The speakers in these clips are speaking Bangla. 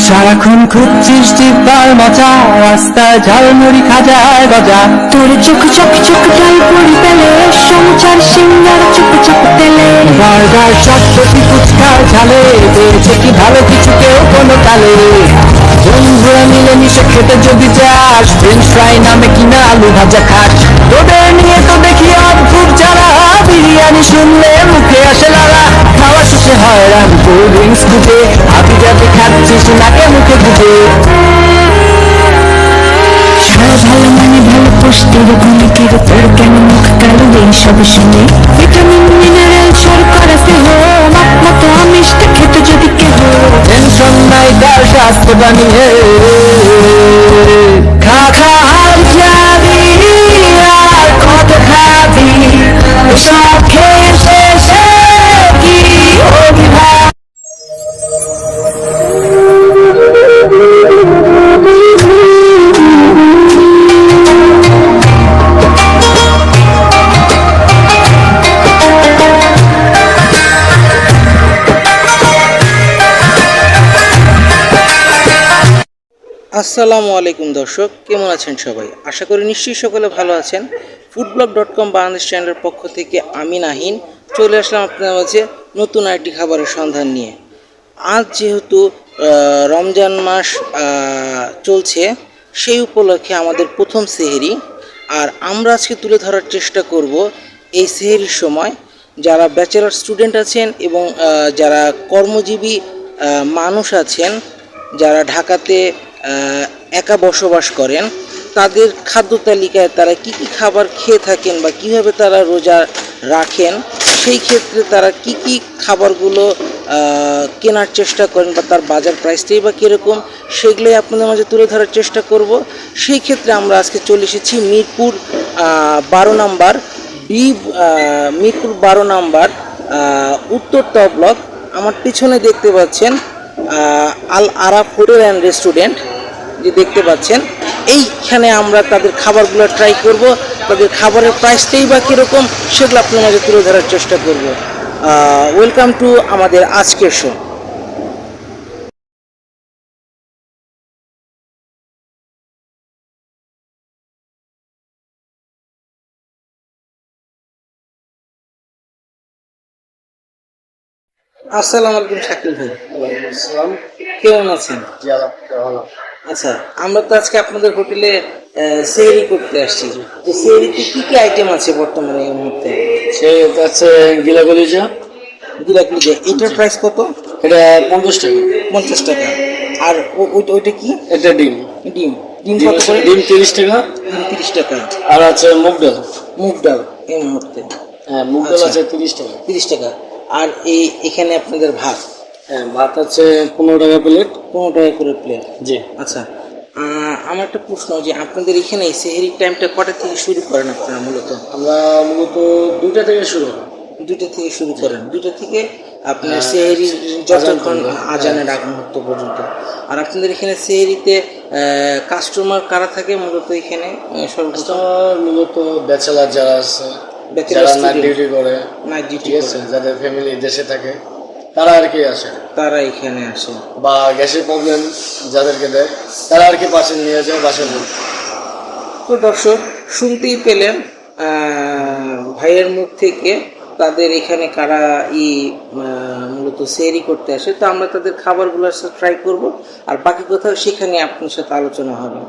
সারাক্ষণ খুঁজছিস জিব্বার মজা, রাস্তায় ঝালমুড়ি খাজায় গজা। তোর চোখ চোখ চোখ ডাল পড়ি পেলে, সমুচার সিঙ্গার চোখ চোখ তেলে। বার্গার চটপটি ফুচকার ঝালে, পেয়েছে কি ভালো কিছু কেউ কোনো কালে। বন্ধুরা মিলে মিশে খেতে যদি চাস, ফ্রেঞ্চ ফ্রাই নামে কিনা আলু ভাজা খাস। তোদের নিয়ে তো দেখি অদ্ভুত যারা, বিরিয়ানি শুনলে মুখে আসে লালা। খাওয়া শেষে হয়রান কোল্ড ড্রিঙ্কস খুঁজে, হাবি যাতে খাচ্ছিস নাকে মুখে গুজে। সারা ভালো মানে ভালো পুষ্টির গুণিকের, তোর কেন মুখ কালো এইসব শুনে। ভিটামিন মিনারেল শর্করা স্নেহ, মাপ মতো আমিষটা খেতে যদি কেহ। টেনশন নাই তার স্বাস্থ্যটা নিয়ে, খা খা আর যাবি, আর কত খাবি, সব খেয়ে শেষে কি অভিভাব। আসসালামু আলাইকুম দর্শক, কেমন আছেন সবাই? আশা করি নিশ্চয়ই সকলে ভালো আছেন। ফুডব্লগ.com বাংলাদেশ চ্যানেলের পক্ষ থেকে আমি নাহিন চলে আসলাম আপনার মাঝে নতুন আরেকটি খাবারের সন্ধান নিয়ে। আজ যেহেতু রমজান মাস চলছে, সেই উপলক্ষে আমাদের প্রথম সেহরি। আর আমরা আজকে তুলে ধরার চেষ্টা করব এই সেহরির সময় যারা ব্যাচেলর স্টুডেন্ট আছেন এবং যারা কর্মজীবী মানুষ আছেন, যারা ঢাকাতে একা বসবাস করেন, তাদের খাদ্য তালিকায় তারা কি কি খাবার খেয়ে থাকেন বা কিভাবে তারা রোজা রাখেন, সেই ক্ষেত্রে তারা কি কি খাবারগুলো কেনার চেষ্টা করেন বা তার বাজার প্রাইসটাই বা কীরকম, সেগুলোই আপনাদের মাঝে তুলে ধরার চেষ্টা করব। সেই ক্ষেত্রে আমরা আজকে চলে এসেছি মিরপুর 12 নম্বর মিরপুর 12 নম্বর উত্তর ত ব্লক। আমার পিছনে দেখতে পাচ্ছেন আল আরাফ হোটেল অ্যান্ড রেস্টুরেন্ট যে দেখতে পাচ্ছেন, এইখানে আমরা তাদের খাবারগুলো ট্রাই করব। তাদের খাবারের প্রাইসটাই বা কীরকম সেগুলো আপনার মাঝে তুলে ধরার চেষ্টা করব। ওয়েলকাম টু আমাদের আজকের শো। আসসালামু আলাইকুম শাকিল ভাই, কেমন আছেন? আচ্ছা, আমরা তো আজকে আপনাদের হোটেলে সেহরি করতে আসছি। তো সেহরিতে কি কি আইটেম আছে বর্তমানে এই মুহূর্তে? সে আছে গিলা কলিজা, গুলাগুলি, এটার প্রাইস কত? এটা 50 টাকা। 50 টাকা। আর ওইটা কি? এটা ডিম ডিম ডিম কত করে? ডিম 30 টাকা। ডিম 30 টাকা। আর আছে মুগ ডাল। মুগ ডাল এই মুহূর্তে? হ্যাঁ, মুগ ডাল আচ্ছা। আছে 30 টাকা। 30 টাকা। আর এখানে আপনাদের ভাত? হ্যাঁ, ভাত আছে 15 টাকা প্লেট। 15 টাকা করে প্লেট। জি। আচ্ছা, আমার একটা প্রশ্ন, যে আপনাদের এখানে সেহরির টাইমটা কটা থেকে শুরু করেন আপনারা মূলত? আমরা মূলত 2টা থেকে শুরু। 2টা থেকে শুরু করেন? 2টা থেকে আপনার সেহরি যতক্ষণ আজানের আগ মুহূর্ত পর্যন্ত। আর আপনাদের এখানে সেহরিতে কাস্টমার কারা থাকে মূলত এখানে? কাস্টমার মূলত ব্যাচেলার যারা আছে, যারা নাইট ডিউটি করে, নাইট ডিউটি ঠিক আছে, যাদের ফ্যামিলি দেশে থাকে, তারা আর কি আসে, তারা এখানে আসে। বা গ্যাসের প্রবলেম যাদেরকে দেয়, তারা আর কি পাশে নিয়ে যায় বাসার জন্য। তো দর্শক শুনতেই পেলেন ভাইয়ের মুখ থেকে তাদের এখানে কারা মূলত সেহরি করতে আসে। তো আমরা তাদের খাবারগুলো ট্রাই করব, আর বাকি কথা সেখানে আপনার সাথে আলোচনা হবে।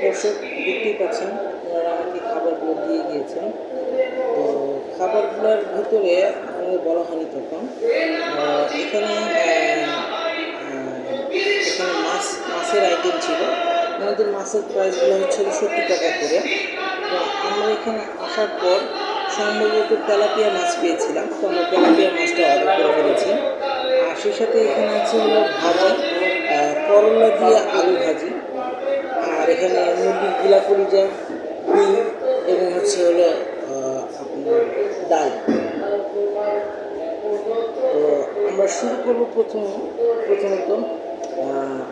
দর্শক দেখতেই পাচ্ছেন, ওনারা আমাকে খাবারগুলো দিয়ে গিয়েছেন। তো খাবারগুলোর ভিতরে আমাদের বলা হয়নি তখন এখানে মাছের আইটেম ছিল। আমাদের মাছের প্রাইসগুলো হচ্ছে 70 টাকা করে। তো আমরা এখানে আসার পর সম্ভবত তেলাপিয়া মাছ পেয়েছিলাম, তো আমরা তেলাপিয়া মাছটা অর্ডার করে ফেলেছি। আর সেই সাথে এখানে আছে হলো ভাজি, করলা দিয়ে আলু ভাজি, আর এখানে মুরগির গিলা কলিজা, ডিম এবং হচ্ছে হলো আপনার ডাল। আমরা শুরু করবো প্রথমত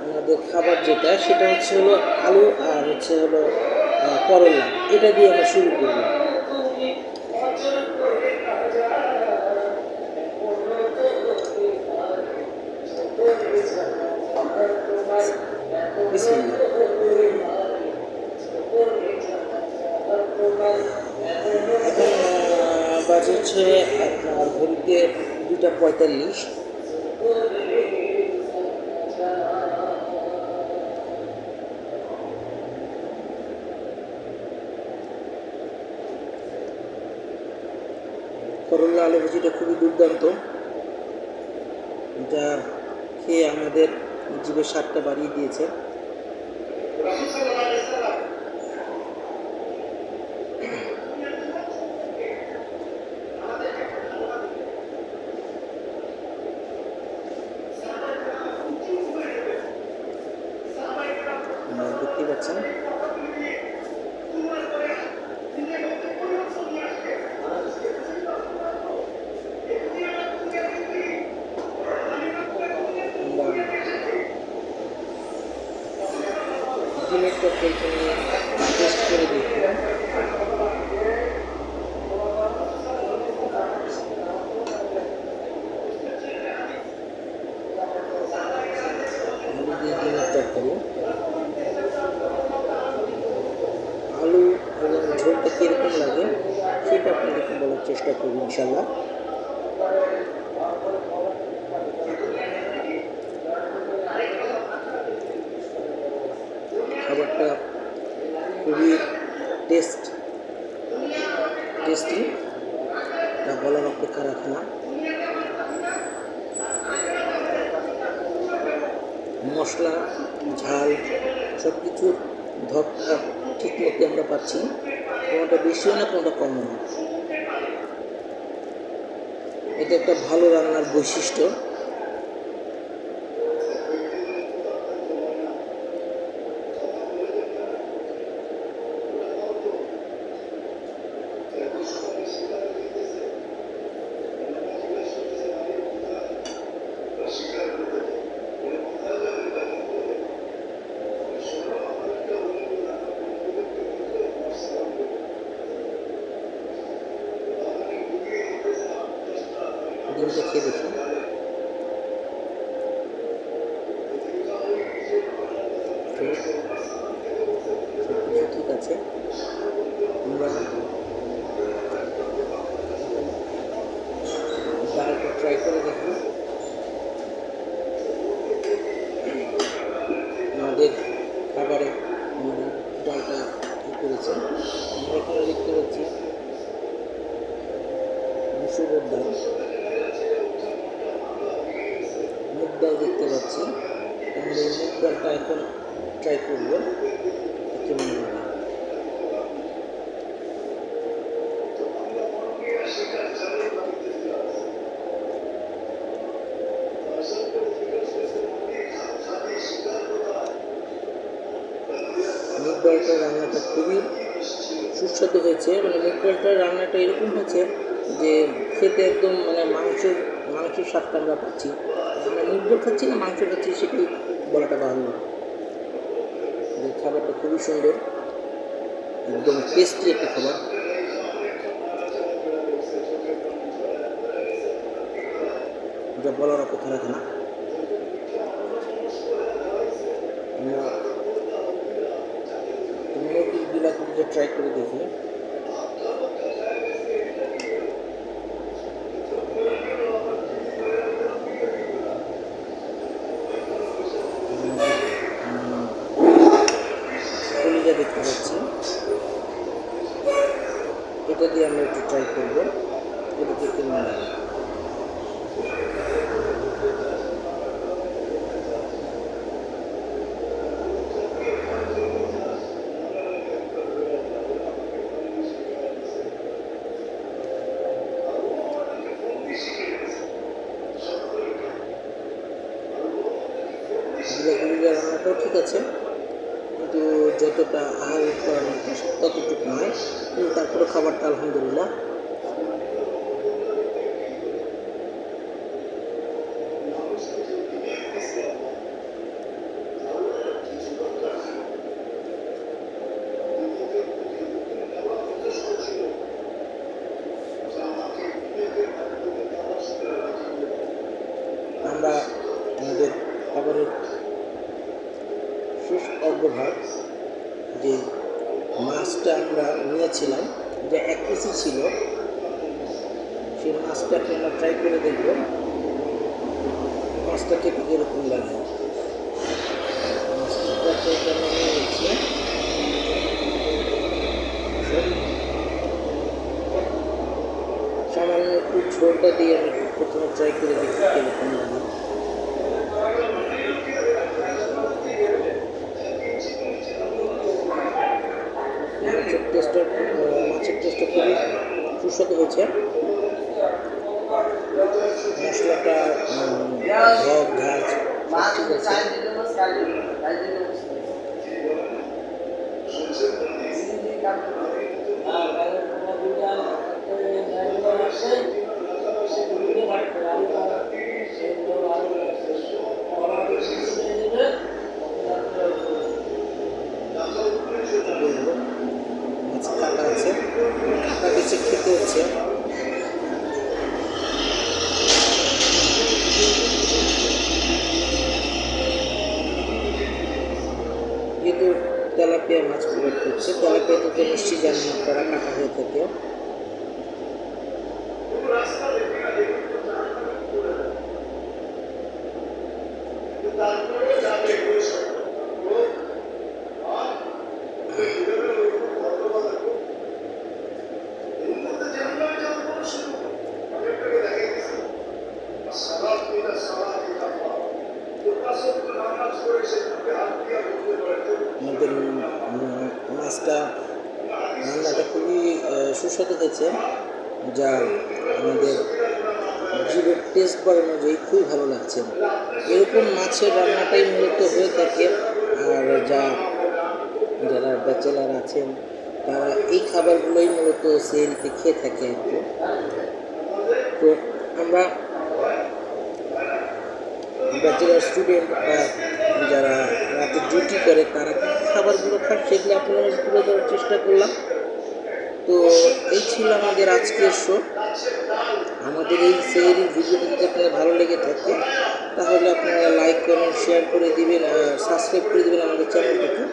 আমাদের খাবার যেটা সেটা হচ্ছে হলো আলু আর হচ্ছে হলো করলা, এটা দিয়ে আমরা শুরু করবো। বিসমিল্লাহ। এখন বাজে হচ্ছে আপনার ঘড়িতে 2:45। করলা আলু ভাজিটা খুবই দুর্দান্ত, এটা খেয়ে আমাদের জিভের স্বাদটা বাড়িয়ে দিয়েছে। দেখতে পাচ্ছেন ডিমের তরকারিটা নিয়ে টেস্ট করে দেখব। আলু দিয়ে ডিমের তরকারি, আলু এবং ঝোলটা কীরকম লাগে সেটা আপনাদেরকে বলার চেষ্টা করব ইনশাল্লাহ। খাবারটা খুবই টেস্টি, তা বলার অপেক্ষা রাখে না। মশলা ঝাল সব কিছুর ধপটা ঠিক মতো আমরা পাচ্ছি, কোনোটা বেশিও না কোনোটা কমও না। এটা একটা ভালো রান্নার বৈশিষ্ট্য। ডিমটা খেয়ে দেখি। সবকিছু ঠিক আছে, আমরা ডালটা ট্রাই করে দেখি। আমাদের খাবারে আমরা ডালটা করেছি, আমরা এখানে দেখতে পাচ্ছি মুসুরের ডাল, মুগ ডাল দেখতে পাচ্ছি। আমরা এই মুগ ডালটা এখন ট্রাই করবো কেমন লাগে। মুগ ডালটার রান্নাটা খুবই সুস্বাদু হয়েছে, মানে মুগ ডালটার রান্নাটা এরকম হয়েছে যে খেতে একদম মানে মাংসের স্বাদটা আমরা পাচ্ছি। আমরা মুগ ডাল খাচ্ছি না মাংস খাচ্ছি সেটাই বলাটা ভালো। খাবারটা খুবই সুন্দর, একদম টেস্টি একটা খাবার। যা বলার অপেক্ষা রাখে না। আমরা মুরগির বিলাতিটা ট্রাই করে দেখি। কলিজা দেখতে পাচ্ছি, এটা দিয়ে আমরা একটু ট্রাই করবো, এটা দিয়ে কেমন লাগে। কলিজা রান্নাটাও ঠিক আছে, কিন্তু যতটা আহার করার মতো ততটুকু নয়, কিন্তু তারপরে খাবারটা আলহামদুলিল্লাহ। অগ্রভাগ যে মাছটা আমরা নিয়েছিলাম, যে 1 কেজি ছিল, সেই মাছটাকে আমরা ট্রাই করে দেখব মাছটা খেতে কীরকম লাগে। মাছটাকে আমরা নিয়ে নিচ্ছি। সামান্য একটু ঝোলটা দিয়ে আমি প্রথমে ট্রাই করে দেখি কীরকম লাগে। মাছের টেস্টটা খুবই সুস্বাদু হয়েছে। মশলাটা ঝক ঘাস সব ঠিক আছে। কাটা আছে, কাটা বেছে খেতে হচ্ছে। যেহেতু তেলাপিয়া মাছ প্রোভাইড করছে, তেলাপিয়াতে তো নিশ্চয়ই জানেন আপনারা কাটা হয়ে থাকে। আমাদের মাছটা রান্নাটা খুবই সুস্বাদু হয়েছে, যা আমাদের জিভের টেস্ট বার অনুযায়ী খুবই ভালো লাগছে। এরকম মাছের রান্নাটাই মূলত হয়ে থাকে। আর যারা ব্যাচেলার আছেন তারা এই খাবারগুলোই মূলত সেহরিতে খেয়ে থাকে আর কি। তো আমরা ব্যাচেলার স্টুডেন্ট বা যারা রাতে ডিউটি করে তারা খাবারগুলো খায় সেগুলো আপনাদের মাঝে তুলে ধরার চেষ্টা করলাম। তো এই ছিল আমাদের আজকের শো। আমাদের এই সেহরির ভিডিওটি যদি আপনাদের ভালো লেগে থাকে তাহলে আপনারা লাইক কমেন্ট শেয়ার করে দিবেন আর সাবস্ক্রাইব করে দেবেন আমাদের চ্যানেলটাকে।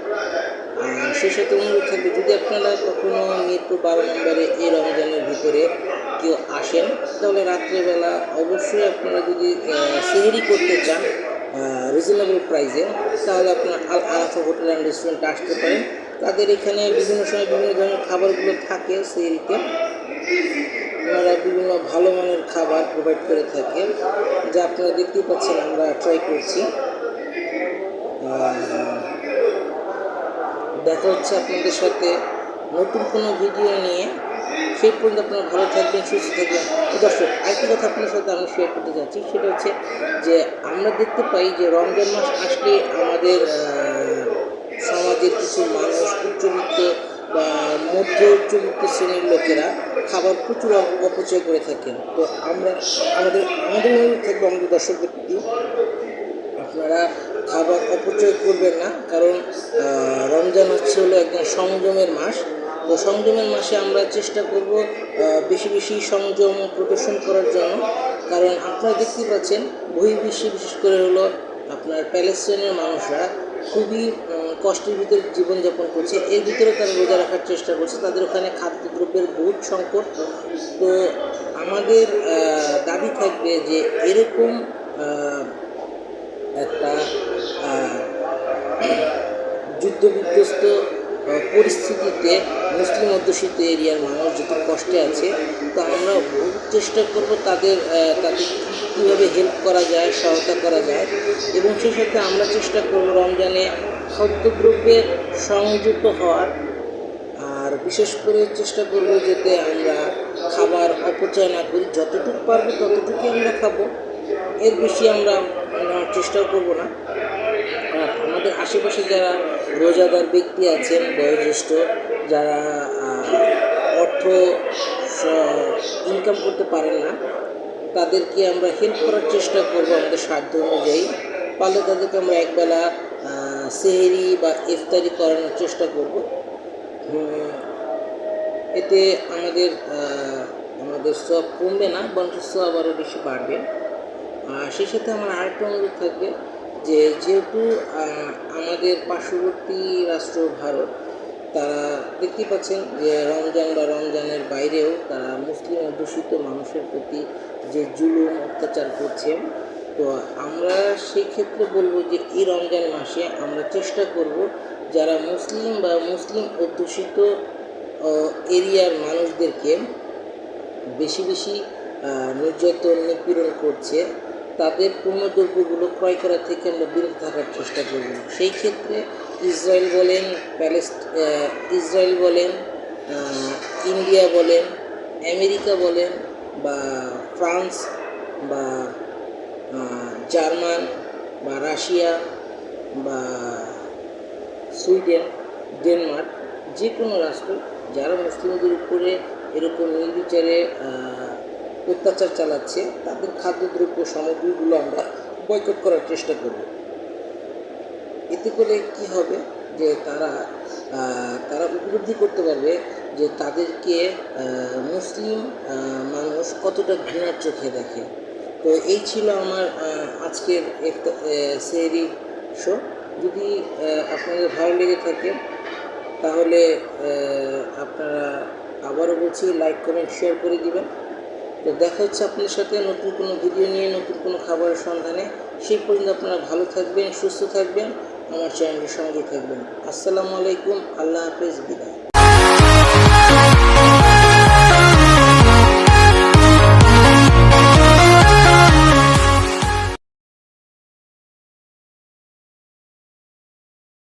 আর সেই সাথে অনুরোধ থাকবে, যদি আপনারা কখনও মিরপুর 12 নম্বরে এই রমজানের ভিতরে কেউ আসেন তাহলে রাত্রেবেলা অবশ্যই আপনারা যদি সেহরি করতে চান রিজনেবল প্রাইসে, তাহলে আপনার আল আরাফা হোটেল অ্যান্ড রেস্টুরেন্টে আসতে পারেন। তাদের এখানে বিভিন্ন সময় বিভিন্ন ধরনের খাবারগুলো থাকে সেহরিতে। ওনারা বিভিন্ন ভালো মানের খাবার প্রোভাইড করে থাকে, যা আপনারা দেখতেই পাচ্ছেন আমরা ট্রাই করছি। দেখা হচ্ছে আপনাদের সাথে নতুন কোনো ভিডিও নিয়ে। সেই পর্যন্ত আপনারা ভালো থাকবেন, সুস্থ থাকবেন। দর্শক, আরেকটি কথা আপনার সাথে আমি শেয়ার করতে যাচ্ছি, সেটা হচ্ছে যে আমরা দেখতে পাই যে রমজান মাস আসলে আমাদের সমাজের কিছু মানুষ উচ্চবিত্ত বা মধ্য উচ্চবিত্ত শ্রেণীর লোকেরা খাবার প্রচুর অপচয় করে থাকেন। তো আমাদের অনুরোধ থাকবে আমাদের দর্শকদের প্রতি, আপনারা খাবার অপচয় করবেন না। কারণ রমজান হলো একদম সংযমের মাস। তো সংযমের মাসে আমরা চেষ্টা করব বেশি বেশি সংযম প্রদর্শন করার জন্য। কারণ আপনারা দেখতে পাচ্ছেন বহির্বিশ্বে বিশেষ করে হলো আপনার প্যালেস্টাইনের মানুষরা খুবই কষ্টের ভিতরে জীবনযাপন করছে। এর ভিতরে তারা রোজা রাখার চেষ্টা করছে, তাদের ওখানে খাদ্যদ্রব্যের বহুত সংকট। তো আমাদের দাবি থাকবে যে এরকম একটা যুদ্ধবিধ্বস্ত পরিস্থিতিতে মুসলিম অধ্যুষিত এরিয়ার মানুষ যত কষ্টে আছে, তো আমরা চেষ্টা করব তাদের কীভাবে হেল্প করা যায়, সহায়তা করা যায়। এবং সেই সাথে আমরা চেষ্টা করব রমজানে খাদ্যদ্রব্যে সংযুক্ত হওয়ার। আর বিশেষ করে চেষ্টা করব যাতে আমরা খাবার অপচয় না করি, যতটুকু পারবো ততটুকুই আমরা খাবো, এর বেশি আমরা নেওয়ার চেষ্টাও করব না। আর আমাদের আশেপাশে যারা রোজাদার ব্যক্তি আছেন, বয়োজ্যেষ্ঠ যারা অর্থ ইনকাম করতে পারেন না, তাদেরকে আমরা হেল্প করার চেষ্টা করব আমাদের সাধ্য অনুযায়ী। পারলে তাদেরকে আমরা একবেলা সেহরি বা ইফতারি করানোর চেষ্টা করব। এতে আমাদের সব কমবে না, বরঞ্চ সব আরও বেশি বাড়বে। সেই সাথে আমার আরেকটা অনুরোধ থাকবে, যে যেহেতু আমাদের পার্শ্ববর্তী রাষ্ট্র ভারত, তারা দেখতে পাচ্ছেন যে রমজান বা রমজানের বাইরেও তারা মুসলিম অধ্যুষিত মানুষের প্রতি যে জুলুম অত্যাচার করছে। তো আমরা সেই ক্ষেত্রে বলবো যে এই রমজান মাসে আমরা চেষ্টা করব যারা মুসলিম বা মুসলিম অধ্যুষিত এরিয়ার মানুষদেরকে বেশি বেশি নির্যাতন নিপীড়ন করছে, তাদের পণ্যদ্রব্যগুলো ক্রয় করা থেকে আমরা বিরত থাকার চেষ্টা করব। সেই ক্ষেত্রে ইসরায়েল বলেন, ইসরায়েল বলেন, ইন্ডিয়া বলেন, আমেরিকা বলেন, বা ফ্রান্স বা জার্মান বা রাশিয়া বা সুইডেন, ডেনমার্ক, যে কোনো রাষ্ট্র যারা মুসলিমদের উপরে এরকম নির্বিচারে অত্যাচার চালাচ্ছে, তাদের খাদ্যদ্রব্য সামগ্রীগুলো আমরা বয়কট করার চেষ্টা করব। এতে করে কি হবে যে তারা উপলব্ধি করতে পারবে যে তাদেরকে মুসলিম মানুষ কতটা ঘৃণার চোখে দেখে। তো এই ছিল আমার আজকের সেহরি শো। যদি আপনাদের ভালো লেগে থাকে তাহলে আপনারা আবারও বলছি লাইক কমেন্ট শেয়ার করে দিবেন। তো দেখা হচ্ছে আপনাদের সাথে নতুন কোনো ভিডিও নিয়ে, নতুন কোনো খাবারের সন্ধানে। সেই পর্যন্ত আপনারা ভালো থাকবেন, সুস্থ থাকবেন, আমার চ্যানেলের সঙ্গে থাকবেন। আসসালামু আলাইকুম, আল্লাহ হাফেজ, বিদায়।